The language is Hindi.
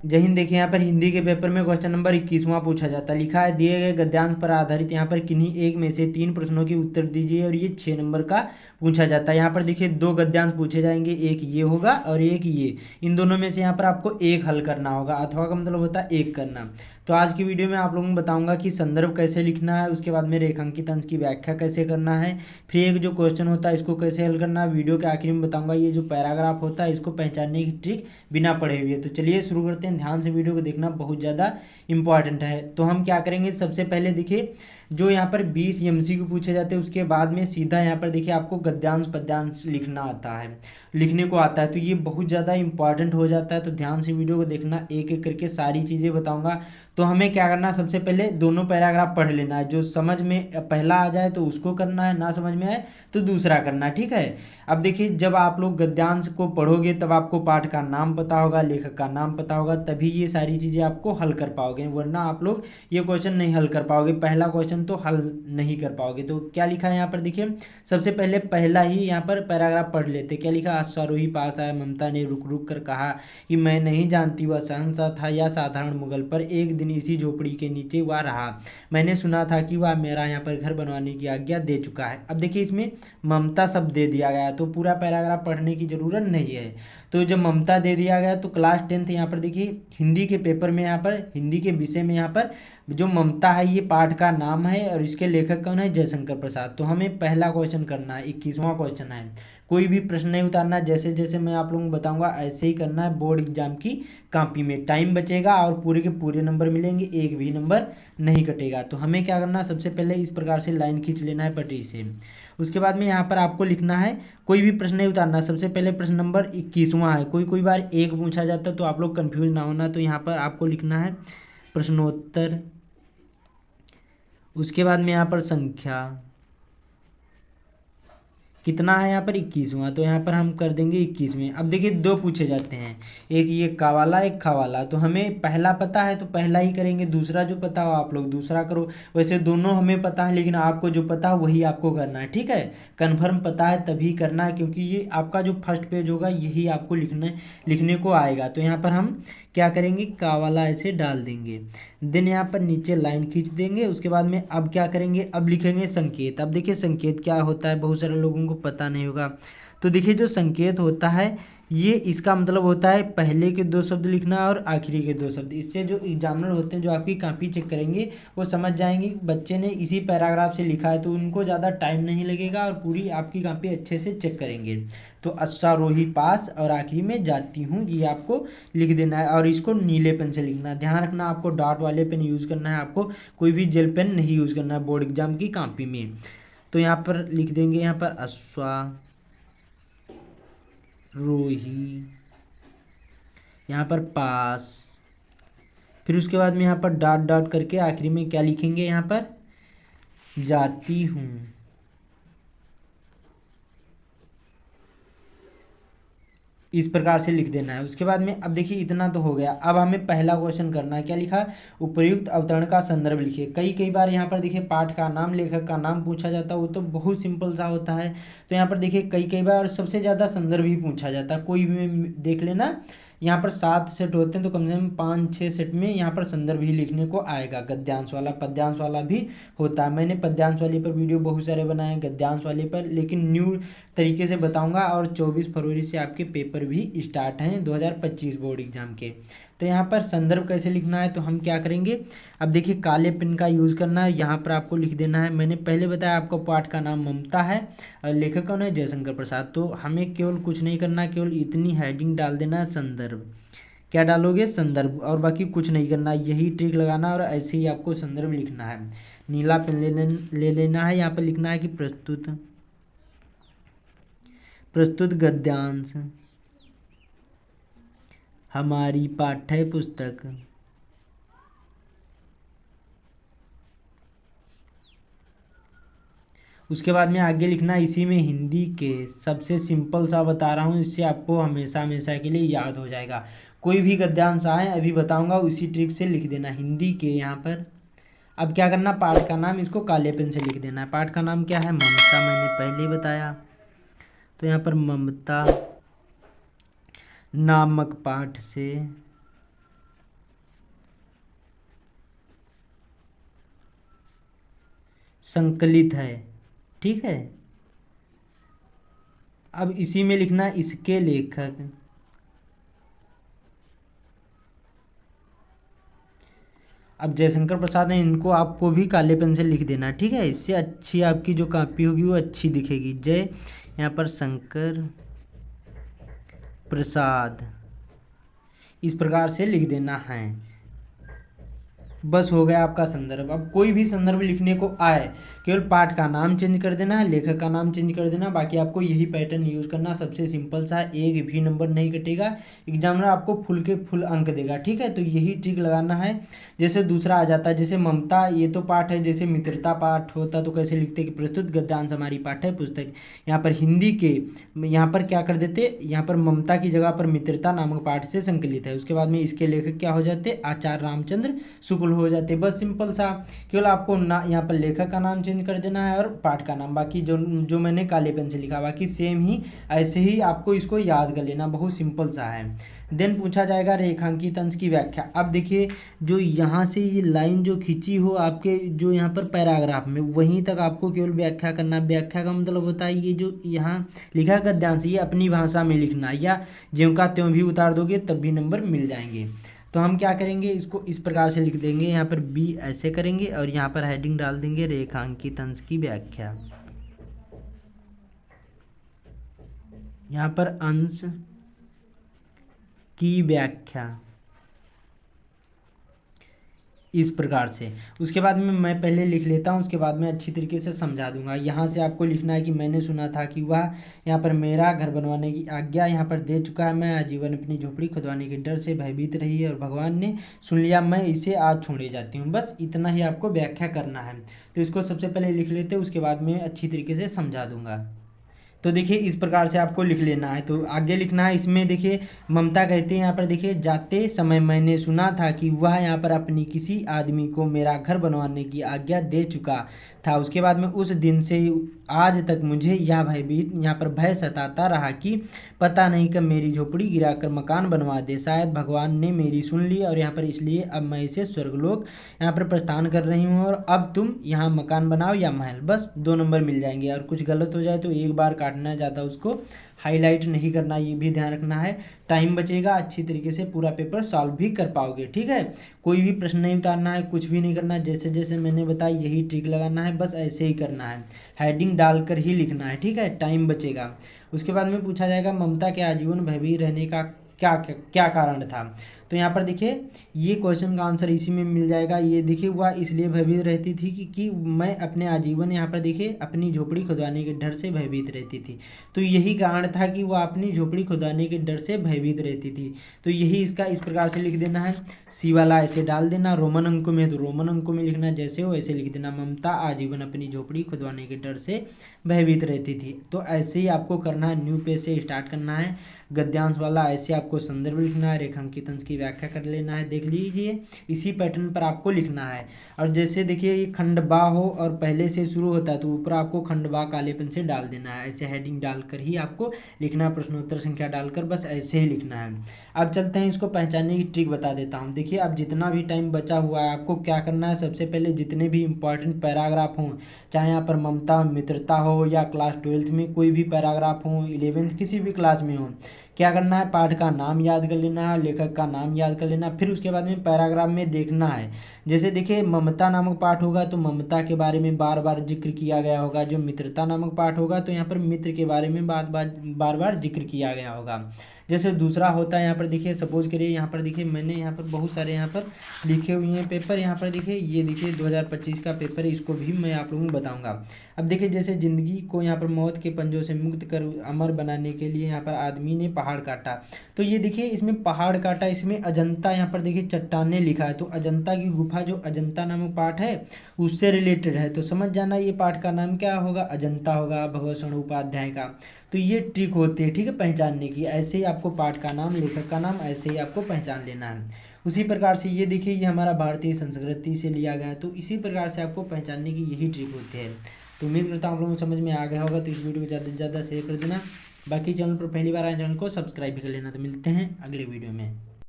जय हिंद। देखिए यहाँ पर हिंदी के पेपर में क्वेश्चन नंबर 21वां पूछा जाता है। लिखा है दिए गए गद्यांश पर आधारित यहाँ पर किन्हीं एक में से 3 प्रश्नों की उत्तर दीजिए और ये 6 नंबर का पूछा जाता है। यहाँ पर देखिए 2 गद्यांश पूछे जाएंगे, एक ये होगा और एक ये। इन दोनों में से यहाँ पर आपको एक हल करना होगा। अथवा का मतलब होता है एक करना। तो आज की वीडियो में आप लोगों को बताऊंगा कि संदर्भ कैसे लिखना है, उसके बाद में रेखांकित अंश की व्याख्या कैसे करना है, फिर एक जो क्वेश्चन होता है इसको कैसे हल करना है। वीडियो के आखिर में बताऊंगा ये जो पैराग्राफ होता है इसको पहचानने की ट्रिक बिना पढ़े हुए। तो चलिए शुरू करते हैं। ध्यान से वीडियो को देखना, बहुत ज़्यादा इंपॉर्टेंट है। तो हम क्या करेंगे, सबसे पहले देखिए जो यहाँ पर 20 MCQ पूछे जाते हैं उसके बाद में सीधा यहाँ पर देखिए आपको गद्यांश पद्यांश लिखना आता है, लिखने को आता है। तो ये बहुत ज़्यादा इंपॉर्टेंट हो जाता है। तो ध्यान से वीडियो को देखना, एक एक करके सारी चीज़ें बताऊंगा। तो हमें क्या करना है, सबसे पहले दोनों पैराग्राफ पढ़ लेना है। जो समझ में पहला आ जाए तो उसको करना है, ना समझ में आए तो दूसरा करना है, ठीक है। अब देखिए जब आप लोग गद्यांश को पढ़ोगे तब आपको पाठ का नाम पता होगा, लेखक का नाम पता होगा, तभी ये सारी चीज़ें आपको हल कर पाओगे, वरना आप लोग ये क्वेश्चन नहीं हल कर पाओगे। पहला क्वेश्चन तो हल नहीं कर पाओगे। तो क्या लिखा है यहाँ पर देखिए, सबसे पहले पहला ही यहाँ पर पैराग्राफ पढ़ लेते। क्या लिखा, अश्वारोही पास आया, ममता ने रुक रुक कर कहा कि मैं नहीं जानती वह शहंशाह था या साधारण मुगल, पर एक दिन इसी झोपड़ी के नीचे वह रहा। मैंने सुना था कि वह मेरा यहाँ पर घर बनवाने की आज्ञा दे चुका है। अब देखिए इसमें ममता शब्द दे दिया गया, तो पूरा पैराग्राफ पढ़ने की ज़रूरत नहीं है। तो जब ममता दे दिया गया तो क्लास 10th यहाँ पर देखिए हिंदी के पेपर में, यहाँ पर हिंदी के विषय में यहाँ पर जो ममता है ये पाठ का नाम है और इसके लेखक कौन है, जयशंकर प्रसाद। तो हमें पहला क्वेश्चन करना है, 21वां क्वेश्चन है। कोई भी प्रश्न नहीं उतारना, जैसे जैसे मैं आप लोगों को बताऊंगा ऐसे ही करना है। बोर्ड एग्जाम की कॉपी में टाइम बचेगा और पूरे के पूरे नंबर मिलेंगे, एक भी नंबर नहीं कटेगा। तो हमें क्या करना है, सबसे पहले इस प्रकार से लाइन खींच लेना है पटरी से। उसके बाद में यहाँ पर आपको लिखना है, कोई भी प्रश्न नहीं उतारना। सबसे पहले प्रश्न नंबर 21वां है। कोई कोई बार एक पूछा जाता है तो आप लोग कंफ्यूज ना होना। तो यहाँ पर आपको लिखना है प्रश्नोत्तर, उसके बाद में यहाँ पर संख्या कितना है, यहाँ पर 21वां। तो यहाँ पर हम कर देंगे 21वें। अब देखिए 2 पूछे जाते हैं, एक ये का वाला एक खा वाला। तो हमें पहला पता है तो पहला ही करेंगे, दूसरा जो पता हो आप लोग दूसरा करो। वैसे दोनों हमें पता है लेकिन आपको जो पता है वही आपको करना है, ठीक है। कन्फर्म पता है तभी करना है, क्योंकि ये आपका जो फर्स्ट पेज होगा यही आपको लिखने को आएगा। तो यहाँ पर हम क्या करेंगे, का वाला ऐसे डाल देंगे, देन यहाँ पर नीचे लाइन खींच देंगे। उसके बाद में अब क्या करेंगे, अब लिखेंगे संकेत। अब देखिए संकेत क्या होता है, बहुत सारे लोगों को पता नहीं होगा। तो देखिए जो संकेत होता है ये इसका मतलब होता है पहले के 2 शब्द लिखना और आखिरी के 2 शब्द। इससे जो एग्जामिनर होते हैं जो आपकी कॉपी चेक करेंगे वो समझ जाएंगे कि बच्चे ने इसी पैराग्राफ से लिखा है, तो उनको ज़्यादा टाइम नहीं लगेगा और पूरी आपकी कॉपी अच्छे से चेक करेंगे। तो अश्वारोही पास और आखिरी में जाती हूँ, ये आपको लिख देना है और इसको नीले पेन से लिखना है। ध्यान रखना आपको डॉट वाले पेन यूज़ करना है, आपको कोई भी जेल पेन नहीं यूज़ करना है बोर्ड एग्जाम की कॉपी में। तो यहाँ पर लिख देंगे, यहाँ पर अश्वारोही, यहाँ पर पास, फिर उसके बाद में यहाँ पर डॉट डॉट करके आखिरी में क्या लिखेंगे, यहाँ पर जाती हूँ। इस प्रकार से लिख देना है। उसके बाद में अब देखिए इतना तो हो गया। अब हमें पहला क्वेश्चन करना है। क्या लिखा, उपर्युक्त अवतरण का संदर्भ लिखिए। कई कई बार यहाँ पर देखिए पाठ का नाम लेखक का नाम पूछा जाता है, वो तो बहुत सिंपल सा होता है। तो यहाँ पर देखिए कई कई बार सबसे ज़्यादा संदर्भ ही पूछा जाता है। कोई भी देख लेना, यहाँ पर 7 सेट होते हैं तो कम से कम 5-6 सेट में यहाँ पर संदर्भ ही लिखने को आएगा। गद्यांश वाला पद्यांश वाला भी होता है। मैंने पद्यांश वाले पर वीडियो बहुत सारे बनाए हैं, गद्यांश वाले पर लेकिन न्यू तरीके से बताऊंगा। और 24 फरवरी से आपके पेपर भी स्टार्ट हैं 2025 बोर्ड एग्जाम के। तो यहाँ पर संदर्भ कैसे लिखना है, तो हम क्या करेंगे, अब देखिए काले पेन का यूज़ करना है। यहाँ पर आपको लिख देना है, मैंने पहले बताया आपको पाठ का नाम ममता है और लेखक कौन है, जयशंकर प्रसाद। तो हमें केवल कुछ नहीं करना, केवल इतनी हेडिंग डाल देना है, संदर्भ। क्या डालोगे, संदर्भ, और बाकी कुछ नहीं करना, यही ट्रिक लगाना और ऐसे ही आपको संदर्भ लिखना है। नीला पेन ले लेना है, यहाँ पर लिखना है कि प्रस्तुत गद्यांश हमारी पाठ्य पुस्तक उसके बाद में आगे लिखना, इसी में हिंदी के सबसे सिंपल सा बता रहा हूँ, इससे आपको हमेशा हमेशा के लिए याद हो जाएगा। कोई भी गद्यांश आए अभी बताऊंगा, उसी ट्रिक से लिख देना हिंदी के। यहाँ पर अब क्या करना, पाठ का नाम इसको काले पेन से लिख देना है। पाठ का नाम क्या है, ममता, मैंने पहले ही बताया। तो यहाँ पर ममता नामक पाठ से संकलित है। ठीक है, अब इसी में लिखना इसके लेखक। अब जयशंकर प्रसाद हैं, इनको आपको भी काले पेन से लिख देना। ठीक है, इससे अच्छी आपकी जो कॉपी होगी वो अच्छी दिखेगी। जय यहाँ पर शंकर प्रसाद इस प्रकार से लिख देना है। बस हो गया आपका संदर्भ। अब कोई भी संदर्भ लिखने को आए, केवल पाठ का नाम चेंज कर देना है, लेखक का नाम चेंज कर देना, बाकी आपको यही पैटर्न यूज करना। सबसे सिंपल सा, एक भी नंबर नहीं कटेगा, एग्जामिनर आपको फुल के फुल अंक देगा। ठीक है, तो यही ट्रिक लगाना है। जैसे दूसरा आ जाता है, जैसे ममता, ये तो पाठ है। जैसे मित्रता पाठ होता तो कैसे लिखते कि प्रस्तुत गद्यांश हमारी पाठ्य पुस्तक। यहाँ पर हिंदी के यहाँ पर क्या कर देते, यहाँ पर ममता की जगह पर मित्रता नामक पाठ से संकलित है। उसके बाद में इसके लेखक क्या हो जाते, आचार्य रामचंद्र शुक्ल हो जाते। बस सिंपल सा, केवल आपको ना यहाँ पर लेखक का नाम चेंज कर देना है और पाठ का नाम, बाकी जो मैंने काले पेन से लिखा, बाकी सेम ही ऐसे ही आपको इसको याद कर लेना। बहुत सिंपल सा है। देन पूछा जाएगा रेखांकित अंश की व्याख्या। अब देखिए, जो यहाँ से ये लाइन जो खींची हो आपके जो यहाँ पर पैराग्राफ में, वहीं तक आपको केवल व्याख्या करना। व्याख्या का मतलब होता है ये जो यहाँ लिखा गद्यांश, ये अपनी भाषा में लिखना, या ज्यों का त्यों भी उतार दोगे तब भी नंबर मिल जाएंगे। तो हम क्या करेंगे, इसको इस प्रकार से लिख देंगे। यहाँ पर बी ऐसे करेंगे और यहाँ पर हेडिंग डाल देंगे रेखांकित अंश की व्याख्या। यहाँ पर अंश की व्याख्या इस प्रकार से। उसके बाद में मैं पहले लिख लेता हूँ, उसके बाद में अच्छी तरीके से समझा दूंगा। यहाँ से आपको लिखना है कि मैंने सुना था कि वह यहाँ पर मेरा घर बनवाने की आज्ञा यहाँ पर दे चुका है। मैं आजीवन अपनी झोपड़ी खुदवाने के डर से भयभीत रही है और भगवान ने सुन लिया, मैं इसे आज छोड़े जाती हूँ। बस इतना ही आपको व्याख्या करना है। तो इसको सबसे पहले लिख लेते, उसके बाद में अच्छी तरीके से समझा दूंगा। तो देखिए इस प्रकार से आपको लिख लेना है। तो आगे लिखना है, इसमें देखिए ममता कहते हैं यहाँ पर, देखिए जाते समय मैंने सुना था कि वह यहाँ पर अपनी किसी आदमी को मेरा घर बनवाने की आज्ञा दे चुका था। उसके बाद में उस दिन से आज तक मुझे यह भयभीत यहाँ पर भय सताता रहा कि पता नहीं कब मेरी झोपड़ी गिराकर मकान बनवा दे। शायद भगवान ने मेरी सुन ली और यहाँ पर इसलिए अब मैं इसे स्वर्गलोक यहाँ पर प्रस्थान कर रही हूँ और अब तुम यहाँ मकान बनाओ या महल। बस 2 नंबर मिल जाएंगे। और कुछ गलत हो जाए तो एक बार काटना, ज़्यादा उसको हाईलाइट नहीं करना, ये भी ध्यान रखना है। टाइम बचेगा, अच्छी तरीके से पूरा पेपर सॉल्व भी कर पाओगे। ठीक है, कोई भी प्रश्न नहीं उतारना है, कुछ भी नहीं करना, जैसे जैसे मैंने बताया यही ट्रिक लगाना है, बस ऐसे ही करना है, हेडिंग डालकर ही लिखना है। ठीक है, टाइम बचेगा। उसके बाद में पूछा जाएगा ममता के आजीवन भयभीत रहने का क्या क्या, क्या कारण था। तो यहाँ पर देखिए ये क्वेश्चन का आंसर इसी में मिल जाएगा। ये देखिए वह इसलिए भयभीत रहती थी कि मैं अपने आजीवन यहाँ पर देखिए अपनी झोपड़ी खुदवाने के डर से भयभीत रहती थी। तो यही कारण था कि वह अपनी झोपड़ी खुदवाने के डर से भयभीत रहती थी। तो यही इसका इस प्रकार से लिख देना है। सी वाला ऐसे डाल देना, रोमन अंकों में तो रोमन अंकों में लिखना, जैसे हो ऐसे लिख देना। ममता आजीवन अपनी झोपड़ी खुदवाने के डर से भयभीत रहती थी। तो ऐसे ही आपको करना है, न्यू पेज से स्टार्ट करना है। गद्यांश वाला ऐसे आपको संदर्भ लिखना है, रेखांकित अंश की व्याख्या कर लेना है। देख लीजिए इसी पैटर्न पर आपको लिखना है। और जैसे देखिए ये खंड बा हो और पहले से शुरू होता है तो ऊपर आपको खंड बा काले पेन से डाल देना है। ऐसे हेडिंग डालकर ही आपको लिखना है, प्रश्नोत्तर संख्या डालकर, बस ऐसे ही लिखना है। अब चलते हैं, इसको पहचानने की ट्रिक बता देता हूँ। देखिए अब जितना भी टाइम बचा हुआ है आपको क्या करना है, सबसे पहले जितने भी इंपॉर्टेंट पैराग्राफ हों, चाहे यहाँ पर ममता मित्रता हो या क्लास 12th में कोई भी पैराग्राफ हो, 11th किसी भी क्लास में हो, क्या करना है, पाठ का नाम याद कर लेना है, लेखक का नाम याद कर लेना। फिर उसके बाद में पैराग्राफ में देखना है, जैसे देखिए ममता नामक पाठ होगा तो ममता के बारे में बार बार जिक्र किया गया होगा। जो मित्रता नामक पाठ होगा तो यहाँ पर मित्र के बारे में बार बार जिक्र किया गया होगा। जैसे दूसरा होता है यहाँ पर देखिए, सपोज करिए यहाँ पर देखिए मैंने यहाँ पर बहुत सारे यहाँ पर लिखे हुए हैं पेपर। यहाँ पर देखिए ये देखिए 2025 का पेपर है, इसको भी मैं आप लोगों को बताऊंगा। अब देखिए जैसे जिंदगी को यहाँ पर मौत के पंजों से मुक्त कर अमर बनाने के लिए यहाँ पर आदमी ने पहाड़ काटा। तो ये देखिए इसमें पहाड़ काटा, इसमें अजंता यहाँ पर देखिए चट्टाने लिखा है। तो अजंता की गुफा जो अजंता नामक पाठ है उससे रिलेटेड है। तो समझ जाना ये पाठ का नाम क्या होगा, अजंता होगा, भगवत शरण उपाध्याय का। तो ये ट्रिक होती है, ठीक है, पहचानने की। ऐसे ही आपको पाठ का नाम, लेखक का नाम ऐसे ही आपको पहचान लेना है। उसी प्रकार से ये देखिए ये हमारा भारतीय संस्कृति से लिया गया है। तो इसी प्रकार से आपको पहचानने की यही ट्रिक होती है। तो उम्मीद करता हूँ आप लोगों को समझ में आ गया होगा। तो इस वीडियो को ज़्यादा से ज़्यादा शेयर कर देना। बाकी चैनल पर पहली बार आए चैनल को सब्सक्राइब भी कर लेना। तो मिलते हैं अगले वीडियो में।